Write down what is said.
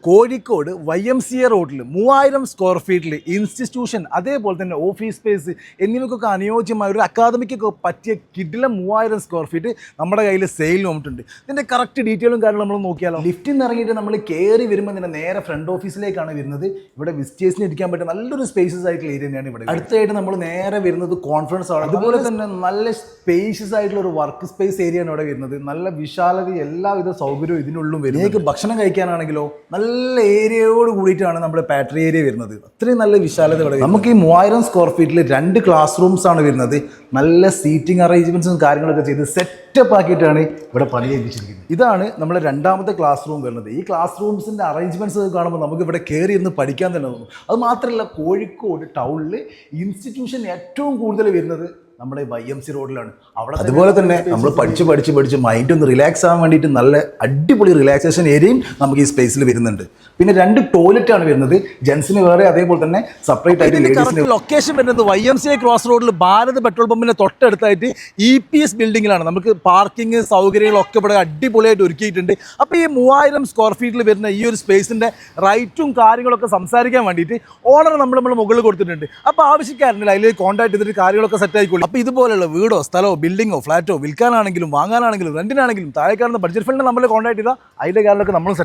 Kozhikode YMCA റോഡിൽ 3000 square ഫീറ്റിൽ institution അതേപോലെ തന്നെ ഓഫീസ് സ്പേസ് എന്നിവയ്ക്കൊക്കെ അനുയോജ്യമായ ഒരു അക്കാദമിക്കൊക്കെ പറ്റിയ കിടിലം 3000 സ്ക്വയർ ഫീറ്റ് നമ്മുടെ കയ്യിൽ സെയിലിന് വന്നിട്ടുണ്ട്. ഇതിൻ്റെ കറക്റ്റ് ഡീറ്റെയിലും കാര്യങ്ങളും നമ്മൾ നോക്കിയാലോ. ലിഫ്റ്റിൽ നിന്ന് ഇറങ്ങിയിട്ട് നമ്മൾ കയറി വരുമ്പോൾ തന്നെ നേരെ ഫ്രണ്ട് ഓഫീസിലേക്കാണ് വരുന്നത്. ഇവിടെ വിസിറ്റേഴ്സിന് ഇരിക്കാൻ പറ്റിയ നല്ലൊരു സ്പേസസ് ആയിട്ടുള്ള ഏരിയ തന്നെയാണ് ഇവിടെ. അടുത്തായിട്ട് നമ്മൾ നേരെ വരുന്നത് കോൺഫറൻസ് ആണ്. അതുപോലെ തന്നെ നല്ല സ്പേഷ്യസ് ആയിട്ടുള്ള ഒരു വർക്ക് സ്പേസ് ഏരിയ ആണ് ഇവിടെ വരുന്നത്. നല്ല വിശാലത, എല്ലാവിധ സൗകര്യവും ഇതിനുള്ളിൽ വരും. നിങ്ങൾക്ക് ഭക്ഷണം കഴിക്കാനാണെങ്കിലോ നല്ല ഏരിയയോട് കൂടിയിട്ടാണ് നമ്മുടെ പാട്രി ഏരിയ വരുന്നത്. അത്രയും നല്ല വിശാലത ഇവിടെ. നമുക്ക് ഈ 3000 സ്ക്വയർ ഫീറ്റിൽ 2 ക്ലാസ് റൂംസ് ആണ് വരുന്നത്. നല്ല സീറ്റിംഗ് അറേഞ്ച്മെന്റ്സും കാര്യങ്ങളൊക്കെ ചെയ്ത് സെറ്റപ്പ് ആക്കിയിട്ടാണ് ഇവിടെ പണി ചെയ്യിപ്പിച്ചിരിക്കുന്നത്. ഇതാണ് നമ്മുടെ രണ്ടാമത്തെ ക്ലാസ് റൂം വരുന്നത്. ഈ ക്ലാസ് റൂംസിന്റെ അറേഞ്ച്മെന്റ്സ് കാണുമ്പോൾ നമുക്ക് ഇവിടെ കയറി ഇരുന്ന് പഠിക്കാൻ തന്നെ തോന്നും. അത് മാത്രമല്ല, കോഴിക്കോട് ടൗണിൽ ഇൻസ്റ്റിറ്റ്യൂഷൻ ഏറ്റവും കൂടുതൽ വരുന്നത് നമ്മുടെ YMCA റോഡിലാണ്. അവിടെ അതുപോലെ തന്നെ നമ്മൾ പഠിച്ച് മൈൻഡ് ഒന്ന് റിലാക്സ് ആവാൻ വേണ്ടിയിട്ട് നല്ല അടിപൊളി റിലാക്സേഷൻ ഏരിയയും നമുക്ക് ഈ സ്പേസിൽ വരുന്നുണ്ട്. പിന്നെ 2 ടോയ്ലറ്റ് ആണ് വരുന്നത്, ജെൻസിന് വേറെ, അതേപോലെ തന്നെ സെപ്പറേറ്റ് ആയിട്ട് ലേഡീസിന്. ലൊക്കേഷൻ വരുന്നത് YMCA ക്രോസ് റോഡിൽ ഭാരത് പെട്രോൾ പമ്പിന്റെ തൊട്ടടുത്തായിട്ട് EPS ബിൽഡിങ്ങിലാണ്. നമുക്ക് പാർക്കിംഗ് സൗകര്യങ്ങളൊക്കെ ഇവിടെ അടിപൊളിയായിട്ട് ഒരുക്കിയിട്ടുണ്ട്. അപ്പോൾ ഈ 3000 സ്ക്വയർ ഫീറ്റിൽ വരുന്ന ഈ ഒരു സ്പേസിന്റെ റൈറ്റും കാര്യങ്ങളൊക്കെ സംസാരിക്കാൻ വേണ്ടിയിട്ട് ഓണർ നമ്മൾ മുകളിൽ കൊടുത്തിട്ടുണ്ട്. അപ്പോൾ ആവശ്യക്കാരുണ്ട് അതിൽ കോൺടാക്ട് ചെയ്തിട്ട് കാര്യങ്ങളൊക്കെ സെറ്റ് ആയിക്കോളും. അപ്പോൾ ഇതുപോലെയുള്ള വീടോ സ്ഥലമോ ബിൽഡിങ്ങോ ഫ്ലാറ്റോ വിൽക്കാനാണെങ്കിലും വാങ്ങാനാണെങ്കിലും റെന്റിനാണെങ്കിലും താഴെ കാണുന്ന ബഡ്ജറ്റ് ഫണ്ടിനെ നമ്മൾ കോൺടാക്ട് ചെയ്താൽ അതിൻ്റെ കാര്യങ്ങളൊക്കെ നമ്മൾ